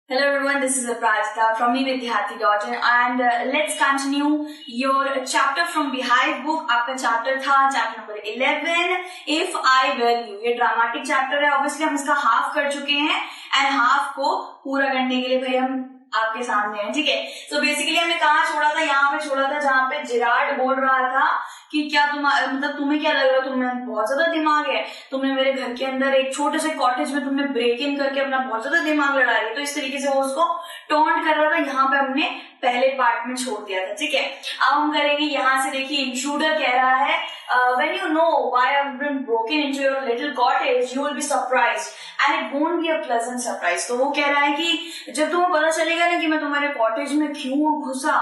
Hello everyone, this is Aprajita from mevidyarthi.in and let's continue your chapter from Beehive book. आपका chapter था chapter number 11 If I Were You. ये dramatic chapter है, obviously हम इसका half कर चुके हैं एंड हाफ को पूरा करने के लिए भाई हम आपके सामने हैं, ठीक है। सो बेसिकली हमने कहाँ छोड़ा था, यहाँ पे छोड़ा था जहाँ पे जिराड बोल रहा था कि क्या तुम्हें क्या लग रहा है, तुम्हें बहुत ज्यादा दिमाग है, तुमने मेरे घर के अंदर एक छोटे से कॉटेज में तुमने ब्रेक इन करके अपना बहुत ज्यादा दिमाग लड़ा रही है। तो इस तरीके से वो उसको टॉन्ट कर रहा था, यहाँ पे हमने पहले पार्ट में छोड़ दिया था, ठीक है। अब हम करेंगे यहाँ से, देखिए इंट्रूडर कह रहा है when you know why I've been broken into your little cottage you will be surprised and it won't be a pleasant surprise। तो वो कह रहा है कि जब तुम्हें पता चलेगा ना कि मैं तुम्हारे कॉटेज में क्यों घुसा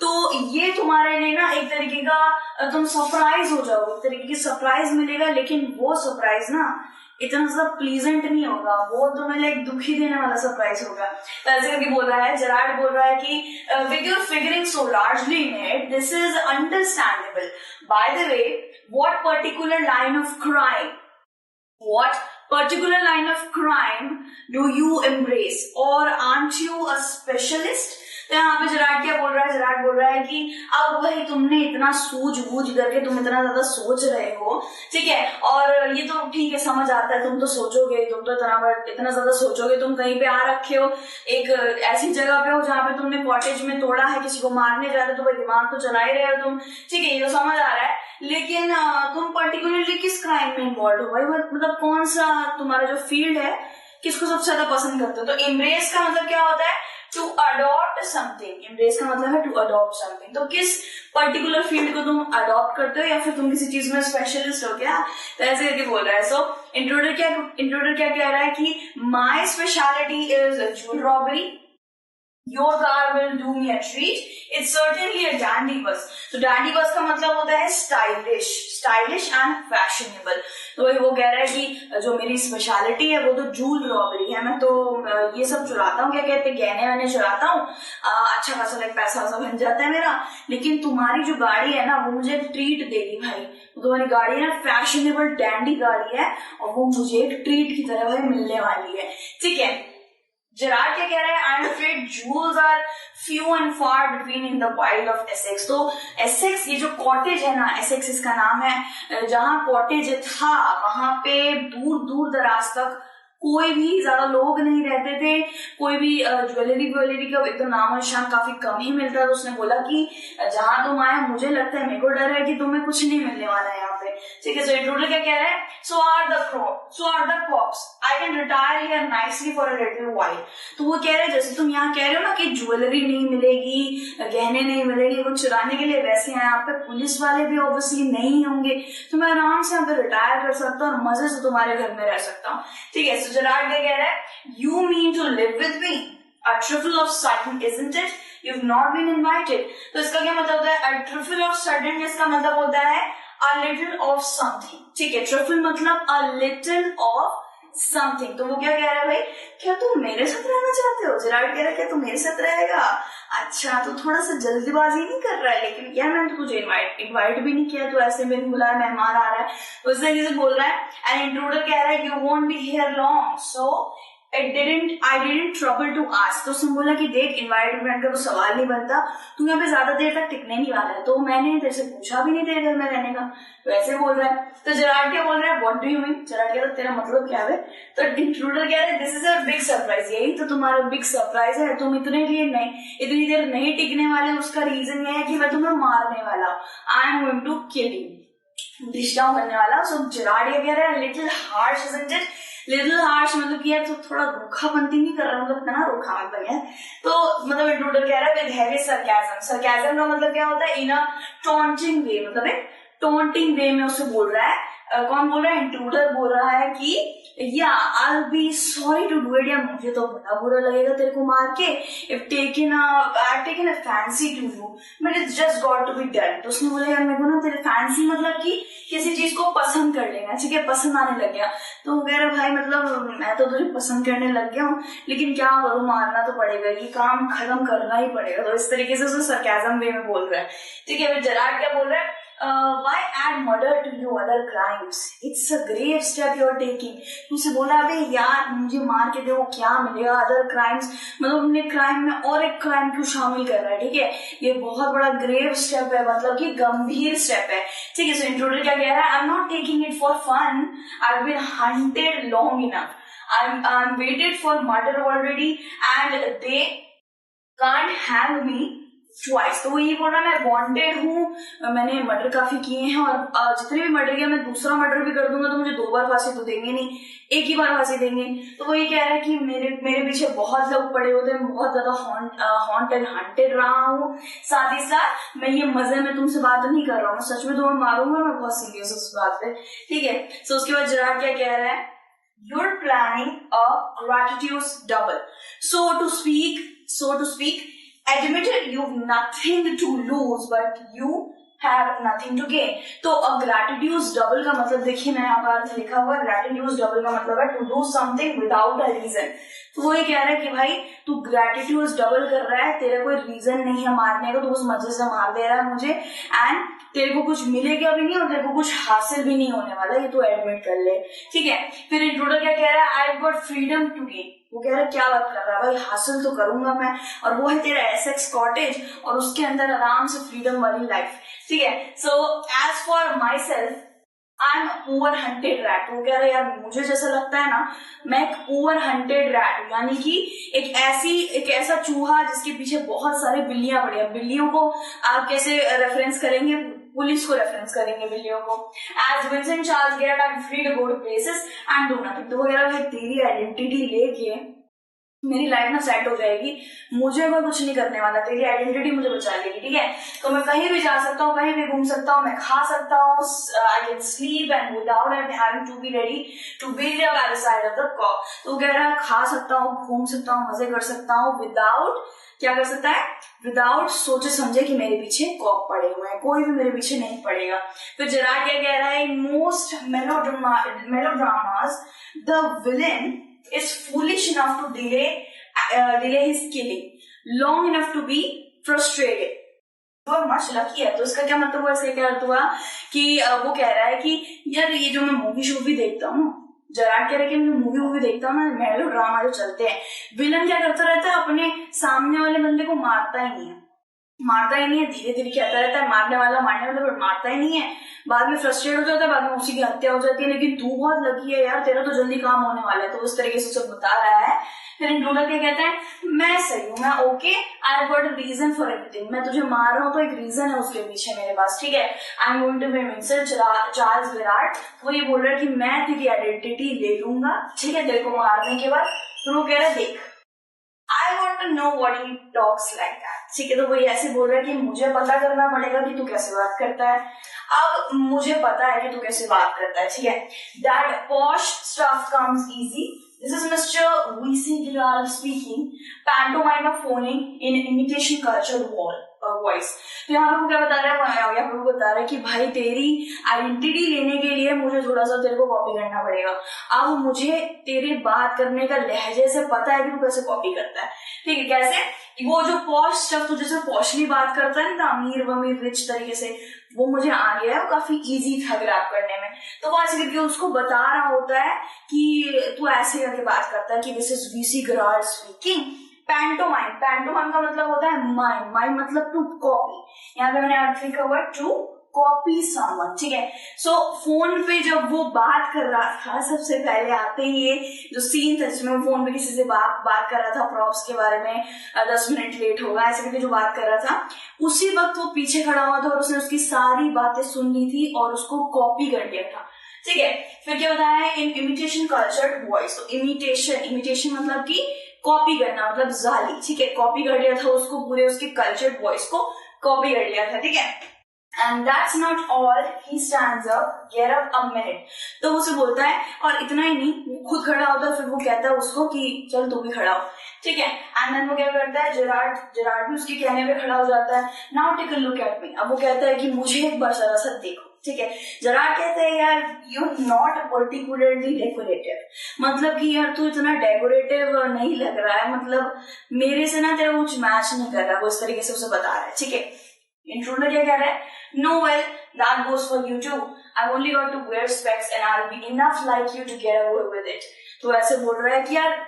तो ये तुम्हारे लिए ना एक तरीके का तुम सरप्राइज हो जाओगे, एक तरीके की सरप्राइज मिलेगा, लेकिन वो सरप्राइज ना इतना ज्यादा प्लीजेंट नहीं होगा, वो तुम्हें लाइक दुखी देने वाला सरप्राइज होगा। तो ऐसे करके बोल रहा है, जेरार्ड बोल रहा है कि with your figuring so largely in it this is understandable. By the way, what particular line of crime do you embrace और आर्ट यू अ स्पेशलिस्ट। तो यहाँ पे जेरार्ड क्या बोल रहा है, जेरार्ड बोल रहा है कि अब भाई तुमने इतना सूझबूझ करके तुम इतना ज्यादा सोच रहे हो, ठीक है, और ये तो ठीक है, समझ आता है, तुम तो सोचोगे, तुम तो इतना ज्यादा सोचोगे, तुम कहीं पे आ रखे हो, एक ऐसी जगह पे हो जहाँ पे तुमने कॉटेज में तोड़ा है, किसी को मारने जा रहे हो, तो भाई दिमाग तो चला ही रहे हो तुम, ठीक है, ये तो समझ आ रहा है, लेकिन तुम पर्टिकुलरली किस क्राइम में इन्वॉल्व हो भाई, मतलब कौन सा तुम्हारा जो फील्ड है, किसको सबसे ज्यादा पसंद करते हो। तो एम्ब्रेस का मतलब क्या होता है, टू अडॉप्ट समथिंग। एम्ब्रेस का मतलब है टू अडॉप्ट समथिंग। तो किस पर्टिकुलर फील्ड को तुम अडॉप्ट करते हो या फिर तुम किसी चीज में स्पेशलिस्ट हो क्या, तो ऐसे करके बोल रहा है। सो इंट्रोडर क्या कह रहा है कि my speciality is joule robbery, your car will do me a treat, it's certainly a dandy bus। तो dandy bus का मतलब होता है स्टाइलिश एंड फैशनेबल। तो वही वो कह रहा है कि जो मेरी स्पेशलिटी है वो तो जूल रॉबरी है, मैं तो ये सब चुराता हूँ, क्या कहते हैं, गहने वहने चुराता हूँ, अच्छा खासा लाइक पैसा वैसा बन जाता है मेरा, लेकिन तुम्हारी जो गाड़ी है ना वो मुझे ट्रीट देगी भाई, तो तुम्हारी गाड़ी है ना फैशनेबल डैंडी गाड़ी है और वो मुझे एक ट्रीट की तरह भाई मिलने वाली है, ठीक है। जेरार्ड क्या कह रहा है, I am afraid jewels are few and far between in the wild of Essex. तो एसेक्स, ये जो कॉटेज है ना, एसेक्स इसका नाम है, जहां कॉटेज था वहां पे दूर दूर दराज तक कोई भी ज्यादा लोग नहीं रहते थे, कोई भी ज्वेलरी का एकदम नामो निशान काफी कम ही मिलता है। तो उसने बोला कि जहां तुम आए, मुझे लगता है, मेरे को डर है कि तुम्हें कुछ नहीं मिलने वाला है यहाँ पे, ठीक है। सो इंट्रूडर क्या कह रहा है, so are the cops, I can retire here nicely for a little while. तो वो कह रहे हैं जैसे तुम यहाँ कह रहे हो ना कि ज्वेलरी नहीं मिलेगी, गहने नहीं मिलेंगे कुछ चुराने के लिए, वैसे यहाँ पे पुलिस वाले भी ऑब्वियसली नहीं होंगे, तो मैं आराम से यहाँ पे रिटायर कर सकता हूँ और मजे से तुम्हारे घर में रह सकता हूँ, ठीक है। जेरार्ड क्या कह रहा है, you mean to live with me? A trifle of sudden, isn't it? You've not been invited। तो इसका क्या मतलब होता है, a trifle of sudden इसका मतलब होता है a little of something, ठीक है। trifle मतलब a little of समथिंग। तो वो क्या कह रहा है, भाई क्या तुम मेरे साथ रहना चाहते हो। जेरार्ड कह रहा है क्या तू मेरे साथ रहेगा, अच्छा तो थोड़ा सा जल्दीबाजी नहीं कर रहा है, लेकिन यार मैंने तुझे इनवाइट भी नहीं किया, तो ऐसे मेरे बुलाया, मेहमान आ रहा है, उस तरीके से बोल रहा है। एंड इंट्रूडर कह रहा है you won't be here long so I didn't trouble to ask। तो उसने बोला कि देख इन्वायरमेंट का तो सवाल नहीं बनता, तू यहाँ पे ज्यादा देर तक टिकने नहीं वाला है, तो मैंने तेरे से पूछा भी नहीं तेरे घर में रहने का, तो ऐसे बोल रहा है। तो जेरार्ड क्या बोल रहा है, what do you mean. Gerard कह रहा है तेरा मतलब क्या है। तो इंट्रूडर कह रहा है this is a big surprise, यही तो तुम्हारा बिग सरप्राइज है, तुम इतनी देर नहीं टिकने वाले, उसका रीजन ये है कि मैं तुम्हें मारने वाला हूँ, I am going to kill you, डिस्टाउन करने वाला। सो जेरार्ड ये कह रहा है little harsh isn't it. Little harsh मतलब कि यार तो थोड़ा रूखापंती नहीं कर रहा, मतलब इतना रूखा मत बन यार। तो मतलब इंट्रूडर कह रहा है विद हैवी सरकाज़म। सरकाज़म का मतलब क्या होता है, इन अ टॉन्टिंग वे, मतलब एक टॉन्टिंग वे में उसे बोल रहा है। कौन बोल रहा है, इंट्रूडर बोल रहा है कि या I be sorry to do it, या मुझे तो बड़ा बुरा लगेगा तेरे को मार के, if taken a fancy to you but it's just got to be done. तो उसने बोला यार मेरे को ना तेरे फैंसी मतलब कि किसी चीज को पसंद कर लेना, ठीक है, पसंद आने लग गया। तो वो कह रहा भाई मतलब मैं तो तुझे पसंद करने लग गया हूँ, लेकिन क्या करूँ, मारना तो पड़ेगा, ये काम खत्म करना ही पड़ेगा। तो इस तरीके से उसने सरकाज़म वे में बोल रहा है, ठीक है। जेरार्ड क्या बोल रहा है, why add murder to your other crimes? It's a grave step you're taking. तुझसे बोला अबे यार मुझे मार के देखो क्या मिलेगा, अदर क्राइम्स मतलब अपने क्राइम में और एक क्राइम क्यों शामिल कर रहा है, ठीक है, ये बहुत बड़ा ग्रेव स्टेप है, मतलब कि गंभीर स्टेप है, ठीक है। सो इंट्रोडर क्या कह रहा है, I am not taking it for fun, I have been hunted long enough, I'm waited for murder already and they can't hang me twice। तो वो ये बोल रहा है मैं वांटेड हूँ, मैंने मर्डर काफी किए हैं और जितने भी मर्डर किया मैं दूसरा मर्डर भी कर दूंगा तो मुझे 2 बार फांसी तो देंगे नहीं, एक ही बार फांसी देंगे। तो वो ये कह रहा है कि मेरे पीछे बहुत लोग पड़े होते हैं, बहुत ज्यादा हॉन्टेड हंटेड रहा हूँ, साथ ही साथ मैं ये मजे में तुमसे बात नहीं कर रहा हूँ, मैं सच में तुम्हें मारूंगा, मैं बहुत सीरियस उस बात पे, ठीक है। सो उसके बाद जेरार्ड क्या कह रहा है, you're planning a gratuitous double. So to speak, admitted you've nothing to lose, but you have nothing to gain. तो gratuitous double का मतलब देखिए मैं यहाँ पर अर्थ लिखा हुआ है, gratuitous double का मतलब है to do something without a reason। तो वो ये कह रहा है कि भाई तू ग्रेटिट्यूड डबल कर रहा है, तेरा कोई रीजन नहीं है मारने का, तो उस मजे से मार दे रहा है मुझे, एंड तेरे को कुछ मिलेगा भी नहीं और तेरे को कुछ हासिल भी नहीं होने वाला, ये तू एडमिट कर ले, ठीक है। फिर इंट्रोडर क्या कह रहा है, I have got freedom to gain. वो कह रहा है क्या बात कर रहा है भाई, हासिल तो करूंगा मैं, और वो है तेरा एसेक्स कॉटेज और उसके अंदर आराम से फ्रीडम वाली लाइफ, ठीक है। So as for myself I am poor hunted rat. वो कह रहा है यार मुझे जैसा लगता है ना मैं एक पुअर हंटेड रैट हूँ, यानी कि एक ऐसा चूहा जिसके पीछे बहुत सारे बिल्लियां पड़ी है। बिल्लियों को आप कैसे रेफरेंस करेंगे, पुलिस को रेफरेंस करेंगे बिल्लियों को। As Vincent Charles get I am free to go to places and do nothing. तो वगैरह तेरी आइडेंटिटी लेके मेरी लाइफ ना सेट हो जाएगी, मुझे कोई कुछ नहीं करने वाला, तेरी आइडेंटिटी मुझे बचा लेगी, ठीक है। तो मैं कहीं भी जा सकता हूँ, कहीं भी घूम सकता हूँ, मैं खा सकता हूँ, I can sleep and without having to be ready to be the other side of the cock. तो कह रहा है खा सकता हूँ, घूम सकता हूँ, मजे कर सकता हूँ, विदाउट क्या कर सकता है, विदाउट सोचे समझे कि मेरे पीछे कॉक पड़े हुए हैं, कोई भी मेरे पीछे नहीं पड़ेगा। फिर जेरार्ड क्या कह रहा है, in most melodramas the villain is foolish enough to delay his killing long enough to be frustrated. तो मच लकी है। तो इसका क्या मतलब हुआ, ऐसे क्या अर्थ हुआ कि वो कह रहा है कि यार ये जो मैं मूवी शूवी देखता हूँ, जेरार्ड कह रहा है कि मैं मूवी देखता हूँ ना, मेलो ड्रामा जो चलते हैं, विलन क्या करता रहता है, अपने सामने वाले बंदे को मारता ही नहीं है, धीरे धीरे कहता रहता है मारने वाला मारता ही नहीं है, बाद में फ्रस्ट्रेट हो जाता है, बाद में उसी की हत्या हो जाती है। लेकिन तू बहुत लकी है यार, तेरा तो जल्दी काम होने वाला है। तो उस तरीके से सब बता रहा है। फिर इंट्रोडर क्या कहता है, मैं सही हूँ, मैं okay, I have got a reason for everything. मैं तुझे मार रहा हूँ तो एक रीजन है उसके पीछे मेरे पास, ठीक है। I am going to be Vincent Charles Gerard. वो ये बोल रहा है कि मैं तेरी आइडेंटिटी ले लूंगा, ठीक है, तेरे को मारने के बाद। तो वो कह रहा है देख, I want to know what he talks like that, ठीक है। तो वो ऐसे बोल रहा है कि मुझे पता करना पड़ेगा कि तू कैसे बात करता है। अब मुझे पता है कि तू कैसे बात करता है, ठीक है। That posh stuff comes easy. This is Mister VC Girard speaking, pantomime of phoning in imitation culture voice. तो यहाँ पे वो क्या बता रहा है, यहाँ पे वो बता रहा है कि भाई तेरी आइडेंटिटी लेने के लिए मुझे थोड़ा सा तेरे को कॉपी करना पड़ेगा। अब मुझे तेरे बात करने का लहजे से पता है कि तू कैसे कॉपी करता है, ठीक है। कैसे, वो जो पॉश स्टफ तू जैसे पॉशली बात करता है ना, अमीर वमीर रिच तरीके से, वो मुझे आ गया है, वो काफी इजी था ग्रैब करने में। तो वो ऐसे करके उसको बता रहा होता है कि तू ऐसे करके बात करता है कि this is VC Girard speaking. Pantomime का मतलब होता है माइम मतलब टू कॉपी। यहाँ पे मैंने अर्थ लिखा हुआ टू कॉपी समवन, ठीक है। सो फोन पे जब वो बात कर रहा था, सबसे पहले आते ही ये जो सीन था जिसमें वो फोन पे किसी से बात कर रहा था प्रॉप्स के बारे में, 10 मिनट लेट होगा ऐसे करके जो बात कर रहा था, उसी वक्त वो पीछे खड़ा हुआ था और उसने उसकी सारी बातें सुन ली थी और उसको कॉपी कर लिया था, ठीक है। फिर क्या बताया है, इन इमिटेशन कल्चर्ड वॉइस। तो इमिटेशन मतलब कि कॉपी करना, मतलब जाली, ठीक है। कॉपी कर लिया था उसको, पूरे उसके कल्चर्ड वॉइस को कॉपी कर लिया था, ठीक है। And that's not all. He stands up, get up a minute. तो उसे बोलता है, और इतना ही नहीं, वो खुद खड़ा होता है, फिर वो कहता है उसको कि चल तू भी खड़ा हो, ठीक है। एंड देन वो क्या करता है, जेरार्ड भी उसके कहने पे खड़ा हो जाता है। Now take a look at me. अब वो कहता है कि मुझे एक बार जरा सा देखो, ठीक है। जेरार्ड कहता है यार यू नॉट पर्टिकुलरली डेकोरेटिव, मतलब कि यार तू इतना डेकोरेटिव नहीं लग रहा है, मतलब मेरे से ना तेरा कुछ मैच नहीं कर रहा, वो इस तरीके से उसे बता रहा है, ठीक है। इंट्रूडर क्या कह रहा है, no well that goes for you too, I only got to wear specs and I will be enough like you to get away with it. तो ऐसे बोल रहा है कि यार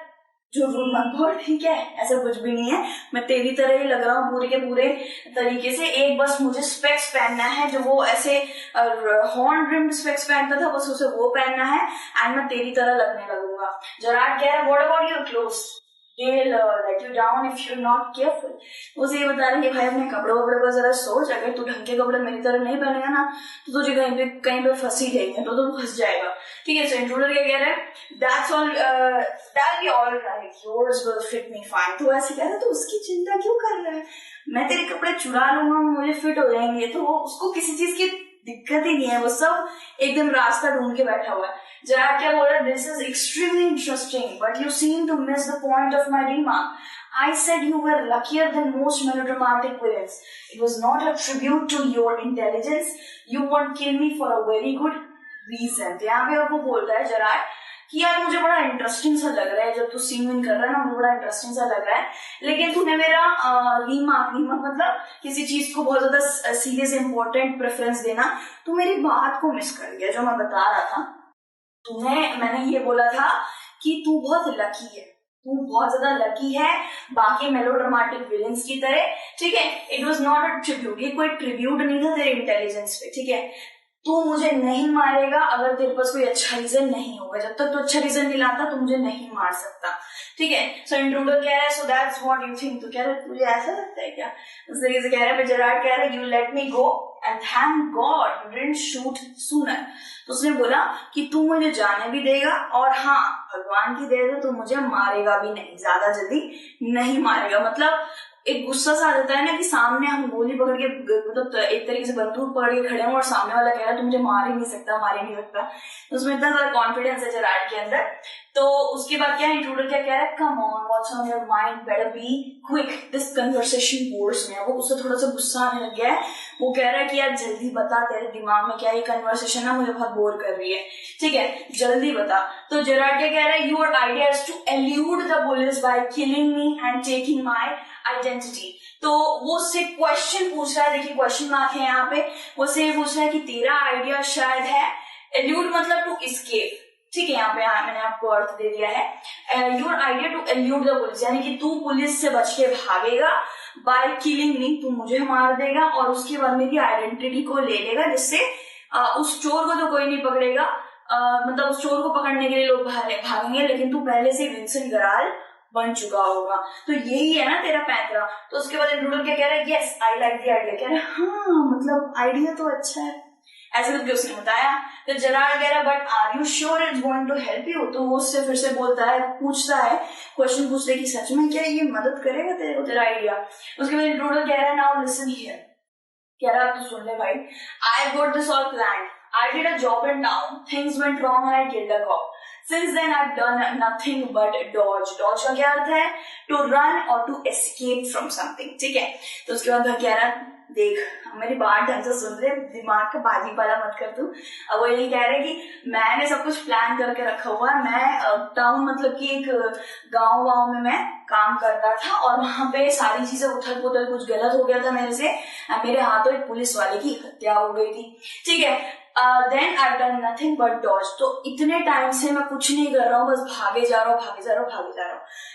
जो रूल मत बोल, ठीक है, ऐसा कुछ भी नहीं है, मैं तेरी तरह ही लग रहा हूँ पूरे के पूरे तरीके से, एक बस मुझे स्पेक्स पहनना है, जो वो ऐसे हॉर्न रिम्ड स्पेक्स पहनता था बस उसे वो पहनना है एंड मैं तेरी तरह लगने लगूंगा। जेरार्ड कह रहा है, what about your clothes, they'll let you down if you're not careful। उसे ये बता रहे कि भाई अपने कपड़े वपड़े पर जरा सोच, अगर तू ढंग के कपड़े मेरी तरह नहीं पहनेगा ना तो तुझे कहीं पे फंसी जाएगी, तो तू फंस जाएगा, ठीक है। सो इंट्रूडर क्या कह रहा है, that's all that'll be all right, yours will fit me fine। तो ऐसे कह रहा है, तो उसकी चिंता क्यों कर रहा है, मैं तेरे कपड़े चुरा लूंगा, मुझे फिट हो जाएंगे, तो उसको किसी चीज की दिक्कत ही नहीं है, वो सब एकदम रास्ता ढूंढ के बैठा हुआ है। जेरार्ड क्या बोल रहा है, this is extremely interesting but you seem to miss the point of my remark। I said you were luckier than most melodramatic villains. It was not a tribute to your intelligence. You won't kill me for a very good reason। तो यहाँ पे आपको बोलता है Gerrard कि यार मुझे बड़ा इंटरेस्टिंग सा लग रहा है, जब तू सीन विन कर रहा है ना, मुझे बड़ा इंटरेस्टिंग सा लग रहा है, लेकिन तूने मेरा रीमार्क मतलब किसी चीज को बहुत ज्यादा सीरियस इंपॉर्टेंट प्रेफरेंस देना, तू मेरी बात को मिस कर दिया जो मैं बता रहा था। मैंने ये बोला था कि तू बहुत लकी है, तू बहुत ज्यादा लकी है बाकी मेलोड्रामेटिक विलेंस की तरह, ठीक है। It was not a tribute, ये कोई ट्रिब्यूट नहीं था तेरे इंटेलिजेंस पे, ठीक है। तू मुझे नहीं मारेगा अगर तेरे पास कोई अच्छा रीजन नहीं होगा, जब तक तू अच्छा रीजन नहीं लाता तो मुझे नहीं मार सकता, ठीक है। सो इंट्रूडर कह रहा है, so that's what you think, तो कह रहा है तुझे ऐसा लगता है क्या, उस तरीके से कह रहा है। जेरार्ड कह रहा है, you let me go and thank God you didn't shoot sooner. तो उसने बोला कि तू मुझे जाने भी देगा और हाँ भगवान की दया से तू मुझे मारेगा भी नहीं, ज्यादा जल्दी नहीं मारेगा। मतलब एक गुस्सा सा आ जाता है ना कि सामने हम गोली पकड़ के, मतलब एक तरीके से बंदूक पकड़ के खड़े हों और सामने वाला कह रहा है तू मुझे मार ही नहीं सकता, मार ही नहीं सकता, तो उसमें इतना ज्यादा कॉन्फिडेंस है जेरार्ड के अंदर। तो उसके बाद क्या इंट्रूडर क्या कह रहा है, come on what's on your mind, better be quick, this conversation bores me. वो उससे थोड़ा सा गुस्सा आने लग गया है, वो कह रहा है कि यार जल्दी बता, तेरे दिमाग में क्या ये कन्वर्सेशन ना मुझे बहुत बोर कर रही है, ठीक है, जल्दी बता। तो जेरार्ड क्या कह रहा है, your idea is to elude the police by killing me and taking my identity. तो वो उससे क्वेश्चन पूछ रहा है, देखिए क्वेश्चन मार्क है यहाँ पे, वो से पूछ रहा है कि तेरा आइडिया शायद है, एल्यूड मतलब टू एस्केप, ठीक है, यहाँ पे मैंने आपको अर्थ दे दिया है, your idea to elude the police, यानी कि तू पुलिस से बच के भागेगा, बाय किलिंग मी, तू मुझे मार देगा और उसके बाद मेरी आइडेंटिटी को ले लेगा, जिससे उस चोर को तो कोई नहीं पकड़ेगा, मतलब उस चोर को पकड़ने के लिए लोग भागेंगे, लेकिन तू पहले से विंसेंट गराल बन चुका होगा, तो यही है ना तेरा पैंतरा। तो उसके बाद इंट्रूडर क्या कह रहा है, yes I like the idea, कह रहा है हाँ मतलब आइडिया तो अच्छा है, ऐसे करके उसने बताया। तो जेरार्ड कह रहा है, but are you sure it's going to help you, तो वो उससे फिर से बोलता है, पूछता है क्वेश्चन पूछते है कि सच में क्या ये मदद करेगा तेरे को, तेरा आइडिया। उसके बाद इंट्रूडर कह रहा है, नाउ लिसन हियर, कह रहा है अब तो सुन ले भाई, I got this all planned, I did a job in town, things went wrong and I killed a cop. Since then I've done nothing but dodge. Dodge का क्या अर्थ है, to run or to escape from something, ठीक है। तो उसके बाद कह रहा है, देख मेरी बात ढंग से सुन ले, दिमाग का बाजी पाला मत कर तू। अब वो ये कह रहे हैं कि मैंने सब कुछ प्लान करके रखा हुआ है, मैं टाउन मतलब कि एक गांव में मैं काम करता था और वहां पे सारी चीजें उथल पुथल, कुछ गलत हो गया था मेरे से, मेरे हाथों एक पुलिस वाले की हत्या हो गई थी, ठीक है। then I've done nothing but dodge। तो इतने टाइम से मैं कुछ नहीं कर रहा हूँ, बस भागे जा रहा हूँ।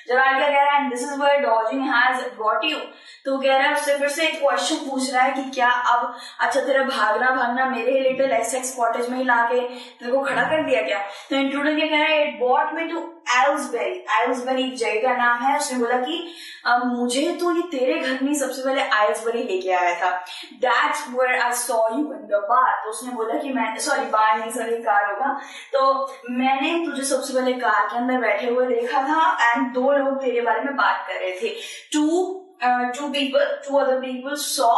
जेरार्ड क्या कह रहा है, this is where dodging has brought you। तो कह रहा है, उससे फिर से एक क्वेश्चन पूछ रहा है कि क्या अब अच्छा तेरा भागना मेरे लिटिल एसेक्स कॉटेज में ही लाके तेरे को खड़ा कर दिया क्या। तो इंट्रूडर क्या कह रहा है, इट बॉट मी टू एल्सबरी एक जगह का नाम है। उसने बोला कि मुझे तो ये तेरे घर में सबसे पहले एल्सबरी लेके आया था, that's where I saw you in the bar. तो उसने बोला कि मैं बार नहीं कार होगा, तो मैंने तुझे सबसे पहले कार के अंदर बैठे हुए देखा था एंड दो लोग तेरे बारे में बात कर रहे थे, two other people saw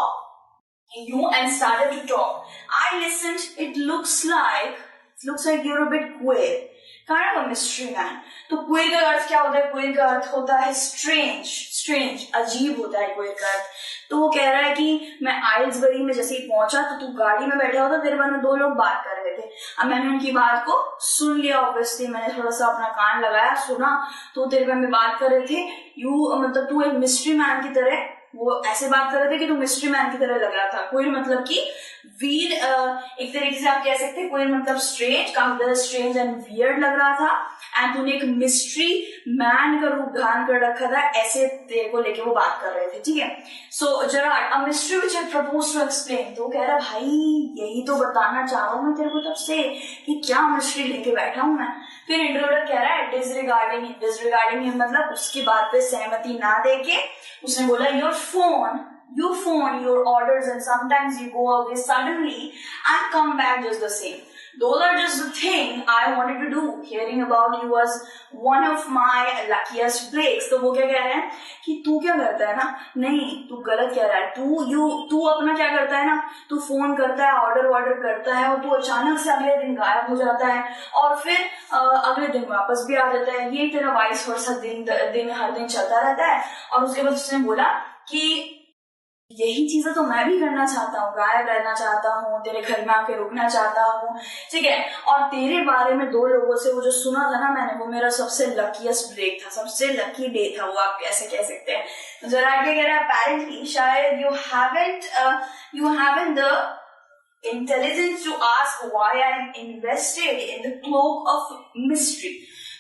you and started to talk. I listened. It looks like you're a bit queer, kind of a mystery man। तो queer का अर्थ क्या होता है, queer का अर्थ होता है strange, अजीब होता है queer का अर्थ। तो वो कह रहा है कि मैं आइल्सबरी में जैसे ही पहुंचा तो तू गाड़ी में बैठा होता, तेरे बारे में दो लोग बात कर रहे थे, अब मैंने उनकी बात को सुन लिया, ऑब्वियसली मैंने थोड़ा सा अपना कान लगाया, सुना, तो तेरे बारे में बात कर रहे थे, मतलब तू एक मिस्ट्री मैन की तरह वो ऐसे बात कर रहे थे कि तू मिस्ट्री मैन की तरह लग रहा था। क्विल मतलब कि वीर, एक तरीके से आप कह सकते हैं क्विल मतलब स्ट्रेंज, काफी ज्यादा स्ट्रेंज एंड वियर्ड लग रहा था, एंड तूने एक मिस्ट्री मैन का रूप धारण कर रखा था, ऐसे तेरे को लेके वो बात कर रहे थे, ठीक है। So Gerard, a mystery which I propose to explain, तो कह रहा भाई यही तो बताना चाह रहा हूं मैं तेरे को तब से कि क्या मिस्ट्री लेके बैठा हूं मैं। फिर इंट्रोडर कह रहा है डिसरिगार्डिंग हिम मतलब उसकी बात पे सहमति ना देके उसने बोला you phone your orders and sometimes you go away suddenly and come back just the same. Those are just the thing I wanted to do. Hearing about you was one of my luckiest breaks. तो वो क्या कह रहे हैं कि तू क्या करता है ना, नहीं तू गलत कह रहा है, तू अपना क्या करता है ना, तू फोन करता है, ऑर्डर करता है और तू अचानक से अगले दिन गायब हो जाता है और फिर अगले दिन वापस भी आ जाता है। ये तेरा वाइस वर्सा दिन हर दिन चलता रहता है। और उसके बाद उसने बोला कि यही चीजें तो मैं भी करना चाहता हूँ, गायब रहना चाहता हूँ, तेरे घर में आके रुकना चाहता हूँ, ठीक है। और तेरे बारे में 2 लोगों से वो जो सुना था ना मैंने, वो मेरा सबसे लकीएस्ट ब्रेक था, सबसे लकी डे था वो, आप ऐसे कह सकते हैं। तो जरा आगे कह रहा है अपेरेंटली शायद you haven't the intelligence to ask why I am invested in the cloak of mystery।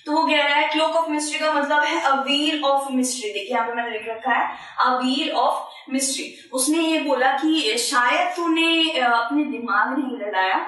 तो वो कह रहा है क्लोक ऑफ मिस्ट्री का मतलब है अ व्हील ऑफ मिस्ट्री। देखिए यहाँ पे मैंने लिख रखा है अ व्हील ऑफ मिस्ट्री। उसने ये बोला कि शायद तूने अपने दिमाग नहीं लड़ाया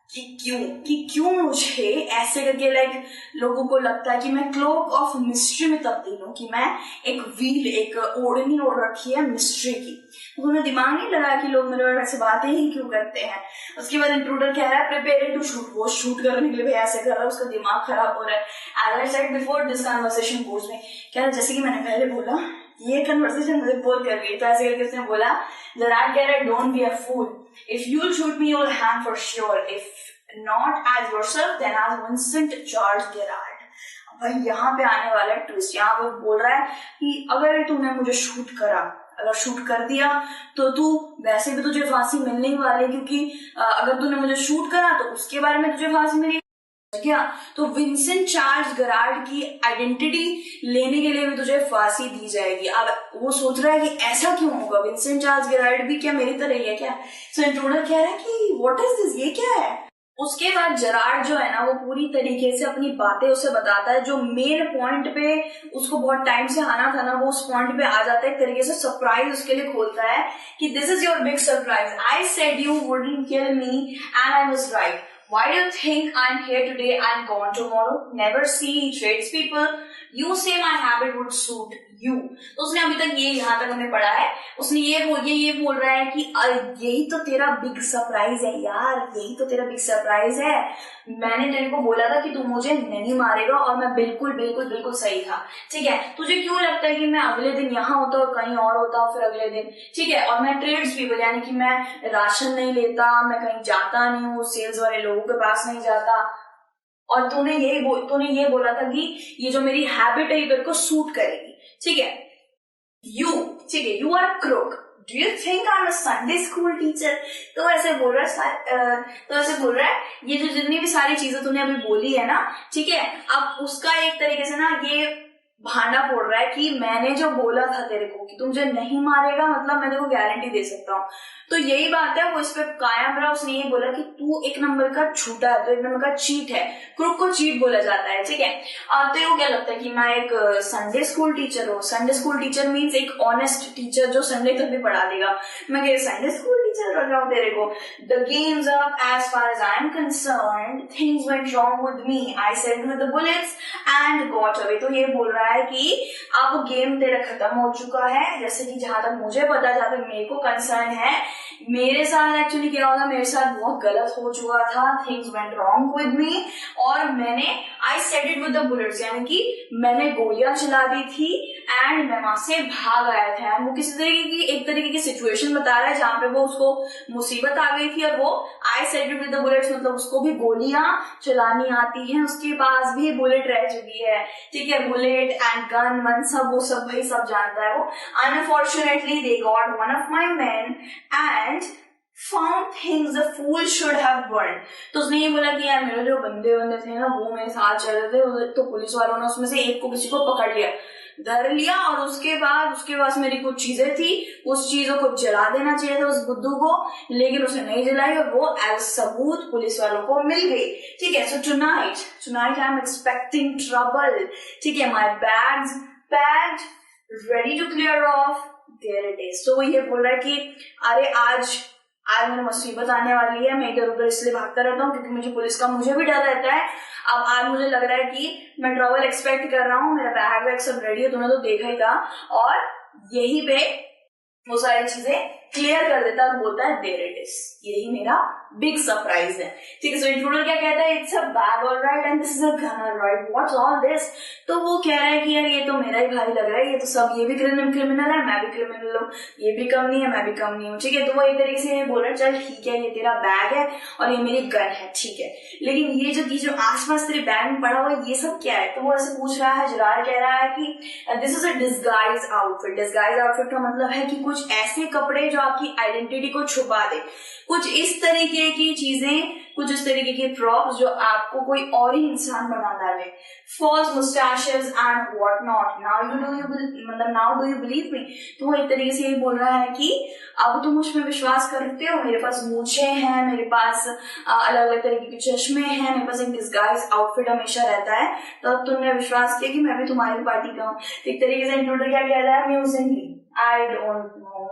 कि क्यों मुझे ऐसे करके लाइक लोगों को लगता है कि मैं क्लोक ऑफ मिस्ट्री में तब्दील हूँ, कि मैं एक व्हील, एक ओढ़नी ओढ़ रखी है मिस्ट्री की। उन्होंने दिमाग नहीं लगाया कि लोग मेरे बारे में ऐसे बातें ही क्यों करते हैं। उसके बाद इंट्रूडर कह रहा है प्रिपेयर टू शूट, वो शूट करने के लिए भी ऐसे कर रहा है, उसका दिमाग खराब हो रहा है। As I said before this conversation goes me, कह रहा है जैसे कि मैंने पहले बोला ये कन्वर्सेशन मुझे बोर कर गई। तो ऐसे करके उसने बोला जेरार्ड कह रहा है don't be a fool, if you will shoot me you will hang for sure, if not as yourself then as Vincent Charles Gerard. भाई यहाँ पे आने वाला है ट्विस्ट। यहाँ पे बोल रहा है कि अगर तूने मुझे शूट करा, अगर शूट कर दिया तो तू वैसे भी तुझे फांसी मिलने ही वाली, क्योंकि अगर तूने मुझे शूट करा तो उसके बारे में तुझे फांसी मिलेगी क्या, तो विंसेंट चार्ल्स जेरार्ड की आइडेंटिटी लेने के लिए भी तुझे फांसी दी जाएगी। अब वो सोच रहा है कि ऐसा क्यों होगा, विंसेंट चार्ल्स जेरार्ड भी क्या मेरी तरह ही है क्या। सो इंट्रूडर कह रहा है कि व्हाट इज दिस, ये क्या है। उसके बाद जेरार्ड जो है ना वो पूरी तरीके से अपनी बातें उसे बताता है, जो मेन पॉइंट पे उसको बहुत टाइम से आना था ना वो उस पॉइंट पे आ जाता है। एक तरीके से सरप्राइज उसके लिए खोलता है कि this is your big surprise, I said you wouldn't kill me and I was right, why do you think I'm here today and gone tomorrow, never see tradespeople, you say my habit would suit you। तो उसने अभी तक ये यहाँ तक हमें पढ़ा है, उसने ये बोल रहा है कि यही तो तेरा बिग सरप्राइज है यार, यही तो तेरा बिग सरप्राइज है। मैंने तेरे को बोला था कि तू मुझे नहीं मारेगा और मैं बिल्कुल सही था, ठीक है। तुझे क्यों लगता है कि मैं अगले दिन यहाँ होता और कहीं और होता फिर अगले दिन, ठीक है। और मैं ट्रेड्स पीपल यानी कि मैं राशन नहीं लेता, मैं कहीं जाता नहीं हूँ, सेल्स वाले लोगों के पास नहीं जाता, और तूने ये बोला था कि ये जो मेरी हैबिट है ये तेरे को सूट करेगी, ठीक है। You are a crook, do you think I am a Sunday school teacher. तो ऐसे बोल रहा है ये जो जितनी भी सारी चीजें तूने अभी बोली है ना, ठीक है, अब उसका एक तरीके से ना ये भांडा फोड़ रहा है कि मैंने जो बोला था तेरे को कि तू मुझे नहीं मारेगा, मतलब मैं तेरे को गारंटी दे सकता हूँ। तो यही बात है, वो इस पे कायम रहा। उसने ये बोला कि तू एक नंबर का झूठा है, तो एक नंबर का चीट है, क्रुक को चीट बोला जाता है, ठीक है। तो ये क्या लगता है कि मैं एक संडे स्कूल टीचर हूँ। संडे स्कूल टीचर मीन्स एक ऑनेस्ट टीचर जो संडे तक भी पढ़ा देगा। मैं क्या संडे स्कूल टीचर कर रहा हूँ तेरे को। The game's up as far as I am concerned, things went wrong with me, I said with the bullets and got away. तो ये बोल रहा है कि अब गेम तेरा खत्म हो चुका है, जैसे कि जहां तक मुझे पता, जहां तक मेरे को कंसर्न है, मेरे साथ एक्चुअली क्या होगा, मेरे साथ बहुत गलत हो चुका था, थिंग्स वेंट रॉन्ग विद मी, और मैंने I said it with the bullets, यानी कि मैंने गोलियां चला दी थी एंड मैं वहां से भाग आया था। वो किसी तरीके की एक तरीके की सिचुएशन बता रहा है जहां पे वो उसको मुसीबत आ गई थी और वो I said it with the bullets, मतलब उसको भी गोलियां चलानी आती है, उसके पास भी बुलेट रह चुकी है, ठीक है। बुलेट एंड गन वन सब वो सब भाई सब जानता है वो। Unfortunately they got one of my man and found things the fool should have burned। तो उसने ये बोला कि यार मेरे जो बंदे थे ना वो मेरे साथ चल रहे थे, तो पुलिस वालों ने उसमें से एक को किसी को पकड़ लिया। धर लिया और उसके पास मेरी कुछ चीजें थी, उस चीजों को जला देना चाहिए था उस बुद्धू को, लेकिन उसने नहीं जलाई और वो एज सबूत पुलिस वालों को मिल गई। ठीक है, so tonight I am expecting trouble. ठीक है, my bags packed, ready to clear off, there it is. तो वो ये बोल रहा है कि अरे आज मेरी मुसीबत आने वाली है, मैं इधर उधर इसलिए भागता रहता हूँ क्योंकि मुझे पुलिस का मुझे भी डर रहता है। अब आज मुझे लग रहा है कि मैं ट्रबल एक्सपेक्ट कर रहा हूँ, मेरा बैग सब रेडी है, तूने तो देखा ही था। और यही पे वो सारी चीजें क्लियर कर देता और बोलता है देयर इट इज, यही मेरा बिग सरप्राइज है। ठीक है, सो इंट्रूडर क्या कहता है, it's a bag alright and this is a gun alright, what's all this. तो वो कह रहा है कि यार ये तो मेरा ही भारी लग रहा है, ये तो सब, ये भी क्रिमिनल है, मैं भी क्रिमिनल हूँ, ये भी कम नहीं है, मैं भी कम नहीं हूँ। ठीक है, तो वो एक तरीके से बोल रहा है चल ठीक है, ये तेरा बैग है और ये मेरी गन है, ठीक है, लेकिन ये जो आसपास तेरे बैग में पड़ा हुआ है ये सब क्या है। तो वो ऐसे पूछ रहा है, जरार कह रहा है कि this is a disguise outfit. Disguise outfit का मतलब है कि कुछ ऐसे कपड़े जो आपकी आइडेंटिटी को छुपा दे, कुछ इस तरीके की चीजें, कुछ इस तरीके के प्रॉप्स जो आपको कोई और ही इंसान बना डाले। False moustaches and what not, now do you believe me. तो वो एक तरीके से ये बोल रहा है कि अब तुम मुझ में विश्वास करते हो, मेरे पास मूछे हैं, मेरे पास अलग अलग तरीके के चश्मे हैं, मेरे पास एक डिस्गाइज आउटफिट हमेशा रहता है, तो अब तुमने विश्वास किया कि मैं भी तुम्हारी पार्टी का हूँ। एक तरीके से इंट्रूडर क्या कह रहा है, म्यूजिकली आई डोंट नो।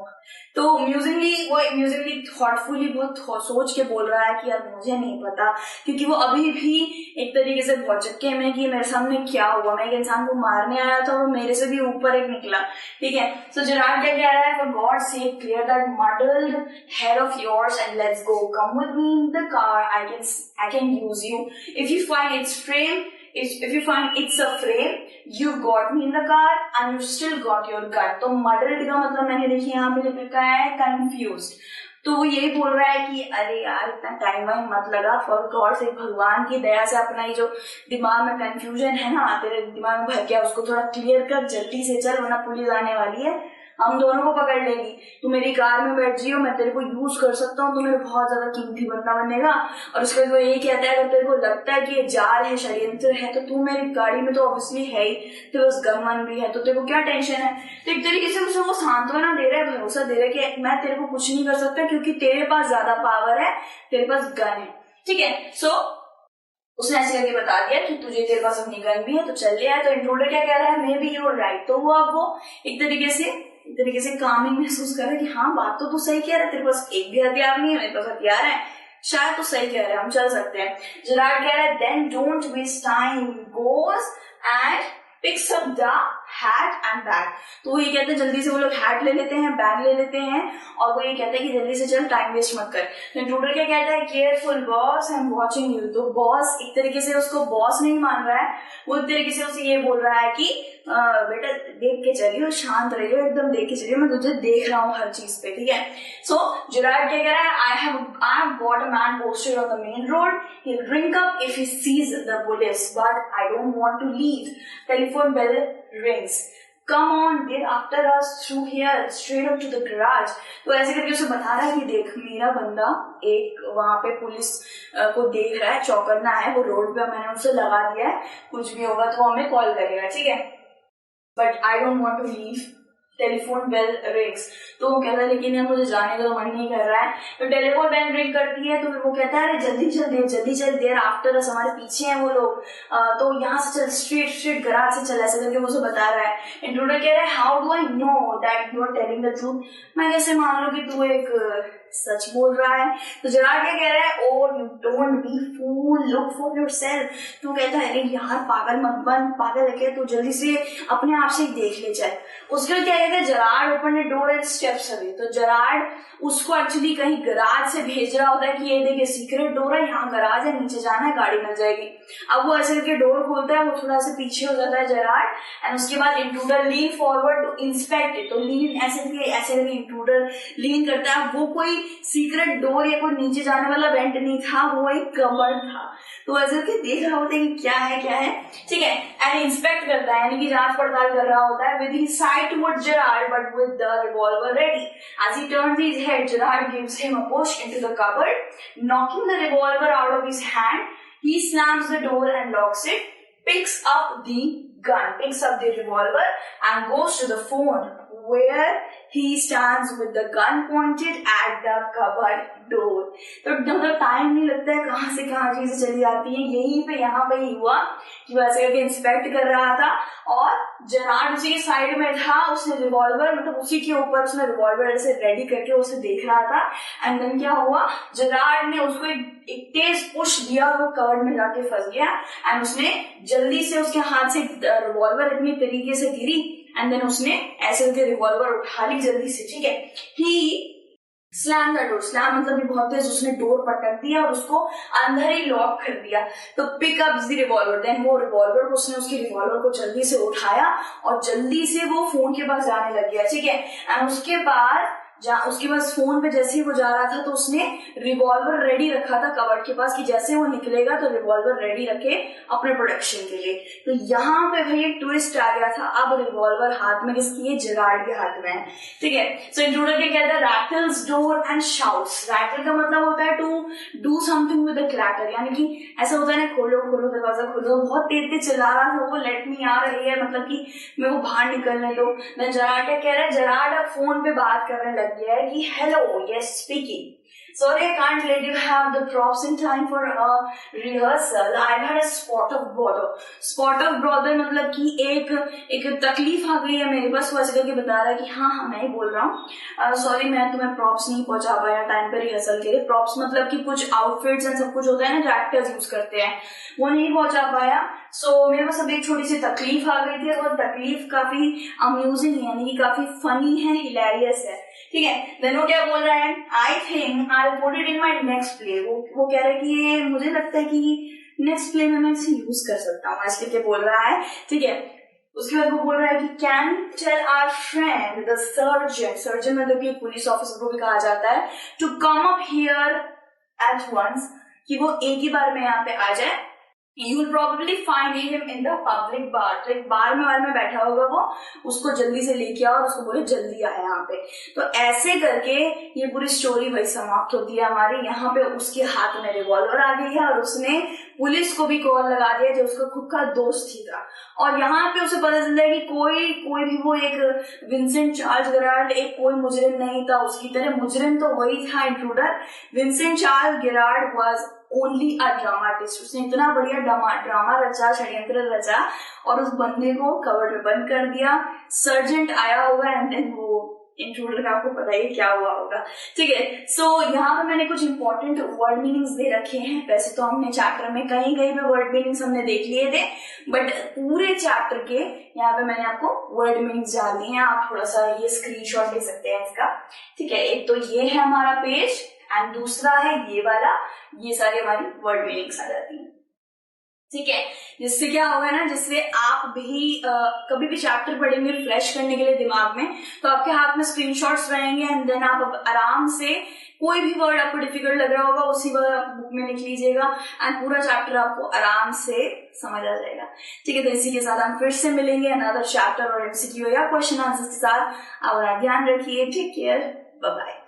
तो म्यूजिकली थॉटफुली बहुत सोच के बोल रहा है कि यार मुझे नहीं पता, क्योंकि वो अभी भी एक तरीके से भौचक्के में कि मेरे सामने क्या हुआ, मैं एक इंसान को मारने आया था और मेरे से भी ऊपर एक निकला। ठीक है, सो जेरार्ड क्या कह रहा है, for God sake clear that muddled head of yours and let's go, come with me in the car, I can use you if you find its frame, if you find it's a frame, you've got me in the car and you still got your gun। तो muddled का मतलब मैंने देखिए यहाँ पे लिख रखा है confused। तो वो यही बोल रहा है कि अरे यार इतना टाइम वाइम मत लगा, फॉर गॉड से भगवान की दया से अपना ये जो दिमाग में कंफ्यूजन है ना तेरे दिमाग में भर गया, उसको थोड़ा क्लियर कर, जल्दी से चल वरना पुलिस आने वाली है, हम दोनों को पकड़ लेगी। तू मेरी कार में बैठ जियो, मैं तेरे को यूज कर सकता हूँ, तू मेरे बहुत ज्यादा कीमती बंदा बनेगा। और उसके बाद वो यही कहता है अगर तेरे को लगता है कि ये जाल है, षड्यंत्र है, तो तू मेरी गाड़ी में तो ऑब्वियसली है ही, तेरे पास गन वन भी है, तो तेरे को क्या टेंशन है। तो एक तरीके से मुझे वो सांत्वना दे रहा है, भरोसा दे रहा है कि मैं तेरे को कुछ नहीं कर सकता क्योंकि तेरे पास ज्यादा पावर है, तेरे पास गन है। ठीक है, सो उसने ऐसे करके बता दिया कि तुझे, तेरे पास अपनी गन भी है तो चल लिया है। तो इंट्रूडर क्या कह रहा है, maybe you are right. तो वो अब वो एक तरीके से कामिंग महसूस कर रहा है कि हाँ बात तो तू सही कह रहा है, तेरे पास एक भी हथियार नहीं है, मेरे पास हथियार है, शायद तो सही कह रहे हैं, हम चल सकते हैं। जेरार्ड कह रहा है then don't waste time, goes and picks up the hat and bag. तो वो ये कहते हैं जल्दी से वो लोग हैट ले लेते हैं, बैग ले लेते हैं, और वो ये कहते हैं कि जल्दी से चल, टाइम वेस्ट मत कर। तो इंट्रूडर क्या कहता है, careful boss, I am watching you. तो बॉस एक तरीके से उसको बॉस नहीं मान रहा है, वो एक तरीके से उसे ये बोल रहा है कि बेटा देख के चलिए, शांत रहिए, एकदम देख के चलिए, मैं तुझे देख रहा हूँ हर चीज पे। ठीक है, सो जेरार्ड क्या कह रहा है, I have got a man posted on the main road, he will drink up if he sees the police, but I don't want to leave, telephone bell rings, come on, get after us through here, straight up to the garage। तो ऐसे करके उसे बता रहा है कि देख मेरा बंदा एक वहां पे पुलिस को देख रहा है, चौकन्ना है, वो रोड पे मैंने उसे लगा दिया है, कुछ भी होगा तो हमें कॉल करेगा। ठीक है, but I don't want to leave, telephone bell rings. तो वो कहता है लेकिन यार मुझे जाने का मन नहीं कर रहा है। तो टेलीफोन बेल रिंग करती है, तो वो कहता है जल्दी चल, देर आफ्टर अस, हमारे पीछे हैं वो लोग, तो यहाँ से चल, स्ट्रेट गराज से चल, ऐसे करके वो उसे बता रहा है। इंट्रूडर कह रहा है how do I know that you are telling the truth, मैं कैसे मान लूं कि तू एक सच बोल रहा है। तो जेरार्ड क्या कह रहा है, oh you don't be fool, look for yourself. तो कहता है अरे यार पागल मत बन, पागल है क्या, तू जल्दी से अपने आप से देख ले चल। उसके बाद क्या कहता है, Gerard open the door and steps away. तो जेरार्ड उसको एक्चुअली कहीं गराज से भेज रहा होता है कि ये देखिए सीक्रेट डोर है, यहाँ गराज है, नीचे जाना है, गाड़ी मिल जाएगी। अब वो ऐसे करके डोर खोलता है, वो थोड़ा सा पीछे हो जाता है जेरार्ड, एंड उसके बाद intruder lean forward to inspect it. तो लीन ऐसे करके इंट्रूडर लीन करता है, वो कोई सीक्रेट डोर या कोई नीचे जाने वाला वेंट नहीं था, वो एक कबर्ड था। तो ऐसे करके देख रहा होता है कि क्या है। ठीक है, एंड इंस्पेक्ट करता है, यानी कि जांच पड़ताल कर रहा होता है, with his side towards Gerard but with the revolver ready. As he turns his head, Gerard gives him a push into the cupboard, knocking the revolver out of his hand. He slams the door and locks it, picks up the gun, picks up the revolver and goes to the phone where he stands with the gun pointed at the cupboard door. तो मतलब time नहीं लगता है, कहाँ से कहाँ चीजें चली जाती हैं. यहीं पे यहाँ पे ही हुआ कि वैसे करके इंस्पेक्ट कर रहा था और जेरार्ड उसी के साइड में था. उसने रिवॉल्वर मतलब उसी के ऊपर उसने रिवॉल्वर ऐसे रेडी करके उसे देख रहा था. एंड देन क्या हुआ, जेरार्ड ने उसको एक तेज पुश दिया और वो कवर्ड में जाके फंस गया. एंड उसने जल्दी से उसके हाथ से रिवॉल्वर इतनी तरीके से गिरी एंड देन उसने ऐसे करके रिवॉल्वर उठा ली जल्दी से. ठीक है, ही स्लैम द डोर. स्लैम मतलब बहुत तेज उसने डोर पटक दिया और उसको अंदर ही लॉक कर दिया. तो pick up the revolver. Then वो रिवॉल्वर को उसने उसकी रिवॉल्वर को जल्दी से उठाया और जल्दी से वो फोन के पास जाने लग गया. ठीक है, एंड उसके बाद उसके पास फोन पे जैसे ही वो जा रहा था तो उसने रिवॉल्वर रेडी रखा था कवर्ड के पास कि जैसे वो निकलेगा तो रिवॉल्वर रेडी रखे अपने प्रोटेक्शन के लिए. तो यहाँ पे भाई एक ट्विस्ट आ गया था. अब रिवॉल्वर हाथ में किसकी है, जेरार्ड के हाथ में है. ठीक है, सो इंट्रूडर क्या कहता है, rattles door and shouts. Rattle का मतलब होता है to do something with a cracker, यानी कि ऐसा होता है ना, खोलो खोलो दरवाजा खोलो. बहुत तेज तेज चिल्ला रहा था वो, लेट मी आ रही है मतलब कि मेरे को बाहर निकलने दो. देन जेरार्ड क्या कह रहा है, जेरार्ड अब फोन पे बात करने लग गया है कि hello, yes speaking, sorry I can't let you have the props in time for a rehearsal. I've had a spot of bother. Spot of bother मतलब कि एक तकलीफ आ गई है मेरे पास. वो ऐसे करके बता रहा है कि हाँ मैं ही बोल रहा हूँ, सॉरी मैं तुम्हें प्रॉप्स नहीं पहुंचा पाया टाइम पे रिहर्सल के लिए. प्रॉप्स मतलब कि कुछ आउटफिट्स एंड सब कुछ होता है ना जो एक्टर्स यूज करते हैं, वो नहीं पहुंचा पाया. सो मेरे पास अब एक छोटी सी तकलीफ आ गई थी. और तकलीफ काफी अम्यूजिंग है, यानी कि काफी फनी है, हिलेरियस है. ठीक है, देन वो क्या बोल रहा है, I think I put it in my next play. वो कह रहा है कि ये मुझे लगता है कि नेक्स्ट प्ले में मैं इसे यूज कर सकता हूँ, ऐसे करके बोल रहा है. ठीक है, उसके बाद वो बोल रहा है कि can tell our friend the surgeon. Surgeon मतलब कि पुलिस ऑफिसर को भी कहा जाता है, to come up here at once, कि वो एक ही बार में यहाँ पे आ जाए. You will probably find him in the public bar. तो एक बार में बैठा होगा वो, उसको जल्दी से लेके आओ और उसको बोले जल्दी आए यहाँ पे. तो ऐसे करके ये पूरी स्टोरी वही समाप्त होती है हमारी. यहाँ पे उसके हाथ में रिवॉल्वर आ गई है और उसने पुलिस को भी कॉल लगा दिया जो उसका खुद का दोस्त ही था. और यहाँ पे उसे पता चलता है कि कोई भी वो एक विंसेंट चार्ल्स गेरार्ड एक कोई मुजरिम नहीं था उसकी तरह. मुजरिम तो वही था intruder. Vincent Charles Gerard was only a dramatist. उसने इतना बढ़िया ड्रामा रचा, षड्यंत्र रचा और उस बंदे को कवर में बंद कर दिया. सर्जेंट आया होगा एंड देन वो इंट्रूडर का आपको पता ही क्या हुआ होगा. ठीक है, सो यहाँ पे मैंने कुछ इंपॉर्टेंट वर्ड मीनिंग्स दे रखे हैं. वैसे तो हमने चैप्टर में कहीं पे वर्ड मीनिंग्स हमने देख लिए थे, बट पूरे चैप्टर के यहाँ पे मैंने आपको वर्ड मीनिंग्स डाल दिए हैं. आप थोड़ा सा ये स्क्रीनशॉट ले सकते हैं इसका. ठीक है, एक तो ये है हमारा पेज एंड दूसरा है ये वाला. ये सारी हमारी वर्ड मीनिंग्स आ जाती हैं. ठीक है, जिससे क्या होगा ना, जिससे आप भी कभी भी चैप्टर पढ़ेंगे फ्लैश करने के लिए दिमाग में, तो आपके हाथ में स्क्रीनशॉट्स रहेंगे एंड देन आप आराम से कोई भी वर्ड आपको डिफिकल्ट लग रहा होगा उसी वर्ड आप बुक में लिख लीजिएगा एंड पूरा चैप्टर आपको आराम से समझ आ जाएगा. ठीक है, तो इसी के साथ हम फिर से मिलेंगे अनदर चैप्टर और एमसीक्यू या क्वेश्चन आंसर के साथ. आप ध्यान रखिए. Take care, bye bye.